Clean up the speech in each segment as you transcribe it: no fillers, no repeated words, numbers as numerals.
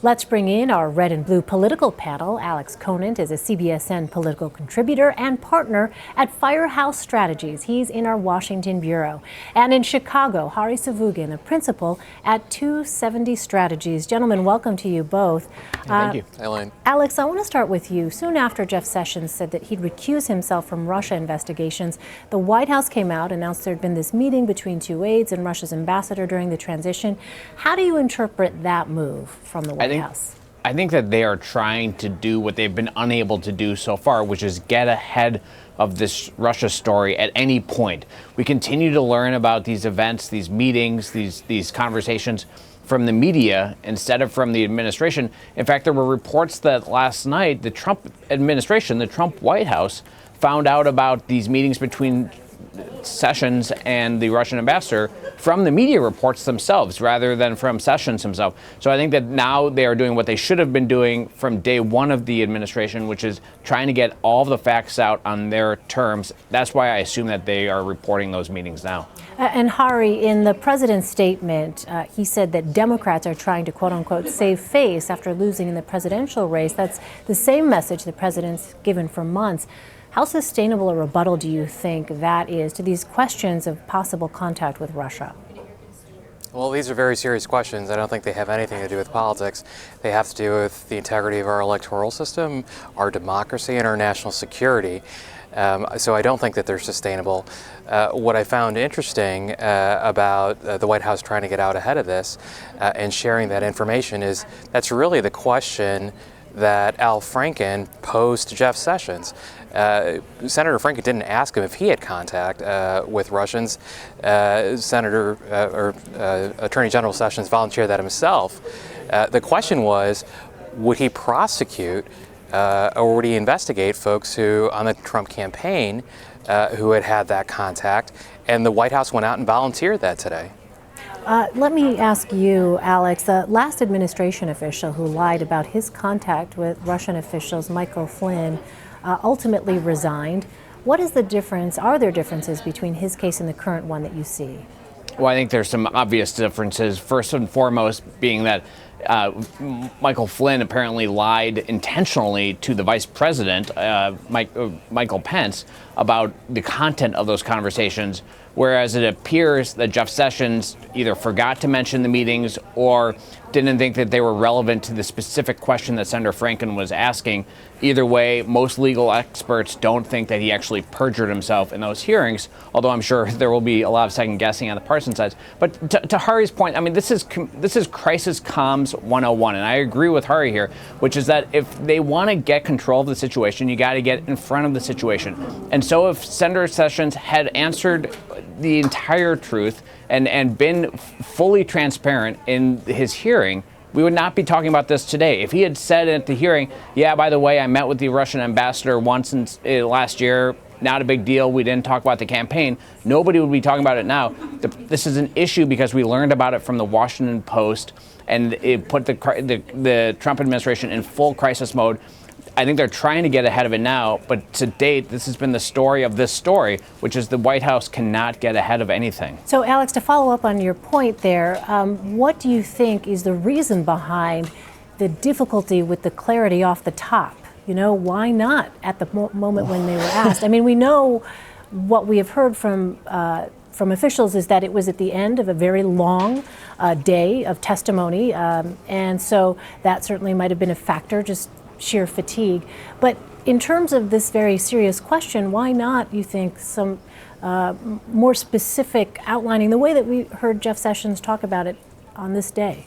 Let's bring in our red and blue political panel. Alex Conant is a CBSN political contributor and partner at Firehouse Strategies. He's in our Washington bureau. And in Chicago, Hari Sevugan, a principal at 270 Strategies. Gentlemen, welcome to you both. Thank you. Elaine. Alex, I want to start with you. Soon after Jeff Sessions said that he'd recuse himself from Russia investigations, the White House came out, announced there had been this meeting between two aides and Russia's ambassador during the transition. How do you interpret that move from the White House? I think that they are trying to do what they've been unable to do so far, which is get ahead of this Russia story at any point. We continue to learn about these events, these meetings, these conversations from the media instead of from the administration. In fact, there were reports that last night the Trump administration, the Trump White House, found out about these meetings between Sessions and the Russian ambassador from the media reports themselves rather than from Sessions himself. So I think that now they are doing what they should have been doing from day one of the administration, which is trying to get all the facts out on their terms. That's why I assume that they are reporting those meetings now. And Hari, in the president's statement, he said that Democrats are trying to, quote unquote, save face after losing in the presidential race. That's the same message the president's given for months. How sustainable a rebuttal do you think that is to these questions of possible contact with Russia? Well, these are very serious questions. I don't think they have anything to do with politics. They have to do with the integrity of our electoral system, our democracy, and our national security. So I don't think that they're sustainable. What I found interesting about the White House trying to get out ahead of this and sharing that information is that's really the question that Al Franken posed to Jeff Sessions. Senator Franken didn't ask him if he had contact with Russians. Attorney General Sessions volunteered that himself. The question was, would he prosecute or would he investigate folks who, on the Trump campaign, who had that contact? And the White House went out and volunteered that today. Let me ask you, Alex, the last administration official who lied about his contact with Russian officials, Michael Flynn, ultimately resigned. What is the difference? Are there differences between his case and the current one that you see? Well, I think there's some obvious differences. First and foremost being that Michael Flynn apparently lied intentionally to the vice president, Michael Pence, about the content of those conversations, whereas it appears that Jeff Sessions either forgot to mention the meetings or didn't think that they were relevant to the specific question that Senator Franken was asking. Either way, most legal experts don't think that he actually perjured himself in those hearings, although I'm sure there will be a lot of second guessing on the partisan side. But to Hari's point, I mean, this is crisis comms 101, and I agree with Hari here, which is that if they want to get control of the situation, you got to get in front of the situation. And so if Senator Sessions had answered the entire truth and been fully transparent in his hearing, we would not be talking about this today. If he had said at the hearing, yeah, by the way, I met with the Russian ambassador once last year, not a big deal, we didn't talk about the campaign, nobody would be talking about it now. This is an issue because we learned about it from the Washington Post, and it put the Trump administration in full crisis mode. I think they're trying to get ahead of it now, but to date, this has been the story of this story, which is the White House cannot get ahead of anything. So, Alex, to follow up on your point there, what do you think is the reason behind the difficulty with the clarity off the top? You know, why not at the moment when they were asked? I mean, we know what we have heard from officials is that it was at the end of a very long day of testimony, and so that certainly might have been a factor, just sheer fatigue. But in terms of this very serious question, why not, you think, some more specific outlining, the way that we heard Jeff Sessions talk about it on this day?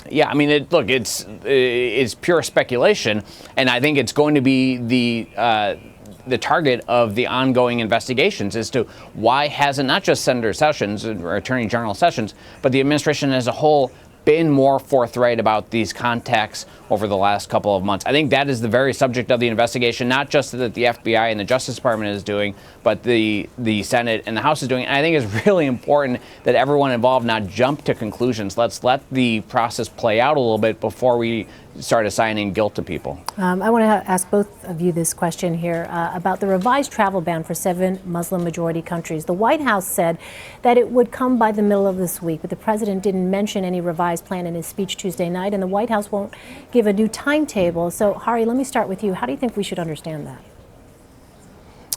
Yeah, I mean, it's pure speculation, and I think it's going to be the target of the ongoing investigations as to why hasn't not just Senator Sessions or Attorney General Sessions, but the administration as a whole been more forthright about these contacts over the last couple of months. I think that is the very subject of the investigation, not just that the FBI and the Justice Department is doing, but the Senate and the House is doing. And I think it's really important that everyone involved not jump to conclusions. Let's let the process play out a little bit before we start assigning guilt to people. I want to ask both of you this question here about the revised travel ban for 7 Muslim-majority countries. The White House said that it would come by the middle of this week, but the president didn't mention any revised plan in his speech Tuesday night, and the White House won't give a new timetable. So, Hari, let me start with you. How do you think we should understand that?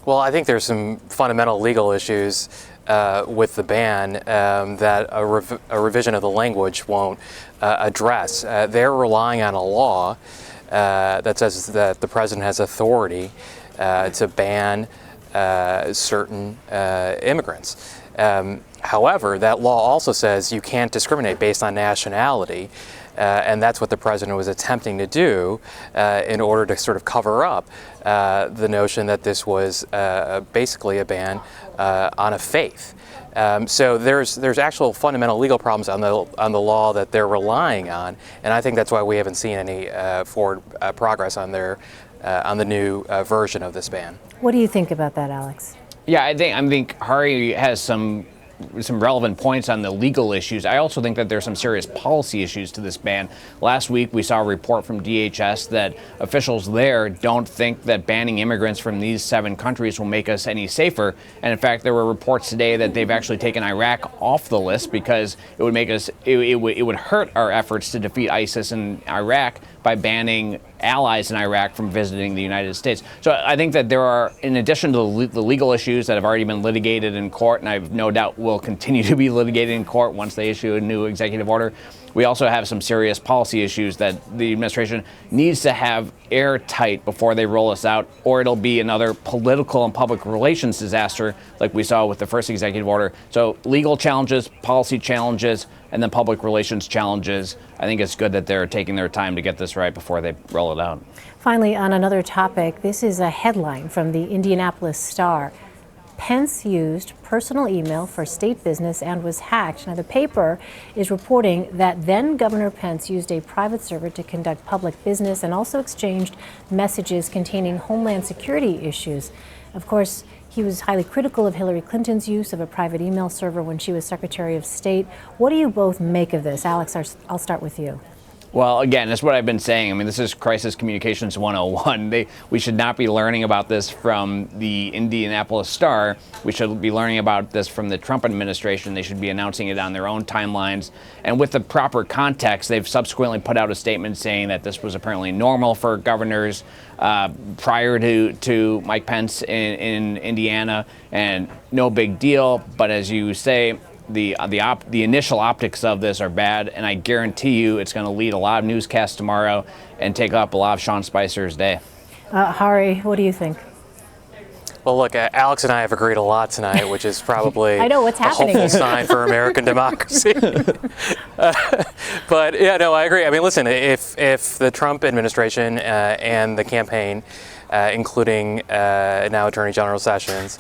Well, I think there's some fundamental legal issues with the ban that a revision of the language won't address. They're relying on a law that says that the president has authority to ban certain immigrants. However, that law also says you can't discriminate based on nationality. And that's what the president was attempting to do in order to sort of cover up the notion that this was basically a ban on a faith. So there's actual fundamental legal problems on the law that they're relying on, and I think that's why we haven't seen any forward progress on the new version of this ban. What do you think about that, Alex? Yeah, I think Hari has some relevant points on the legal issues. I also think that there's some serious policy issues to this ban. Last week, we saw a report from DHS that officials there don't think that banning immigrants from these 7 countries will make us any safer. And in fact, there were reports today that they've actually taken Iraq off the list because it would make us, it would hurt our efforts to defeat ISIS in Iraq by banning allies in Iraq from visiting the United States. So I think that there are, in addition to the legal issues that have already been litigated in court, and I've no doubt will continue to be litigated in court once they issue a new executive order, we also have some serious policy issues that the administration needs to have airtight before they roll us out, or it'll be another political and public relations disaster like we saw with the first executive order. So legal challenges, policy challenges, and then public relations challenges. I think it's good that they're taking their time to get this right before they roll it out. Finally, on another topic, this is a headline from the Indianapolis Star. Pence used personal email for state business and was hacked. Now, the paper is reporting that then Governor Pence used a private server to conduct public business and also exchanged messages containing Homeland Security issues. Of course, he was highly critical of Hillary Clinton's use of a private email server when she was Secretary of State. What do you both make of this? Alex, I'll start with you. Well, again, that's what I've been saying. I mean, this is Crisis Communications 101. We should not be learning about this from the Indianapolis Star. We should be learning about this from the Trump administration. They should be announcing it on their own timelines. And with the proper context, they've subsequently put out a statement saying that this was apparently normal for governors prior to Mike Pence in Indiana, and no big deal. But as you say, the initial optics of this are bad, and I guarantee you it's going to lead a lot of newscasts tomorrow and take up a lot of Sean Spicer's day. Hari, what do you think? Well, look, Alex and I have agreed a lot tonight, which is probably I know what's happening. a hopeful sign for American democracy. But yeah, no, I agree. I mean, listen, if the Trump administration and the campaign, including now Attorney General Sessions,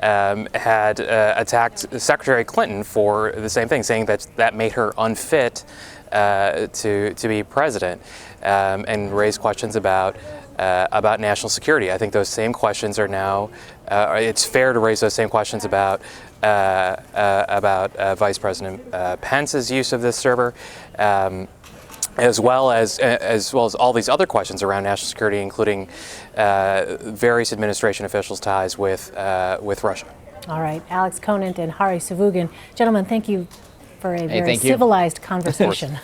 had attacked Secretary Clinton for the same thing, saying that made her unfit to be president, and raised questions about national security. I think those same questions are now. It's fair to raise those same questions about Vice President Pence's use of this server. As well as all these other questions around national security, including various administration officials' ties with Russia. All right, Alex Conant and Hari Sevugan, gentlemen, thank you for a very thank you. civilized conversation.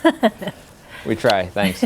We try. Thanks.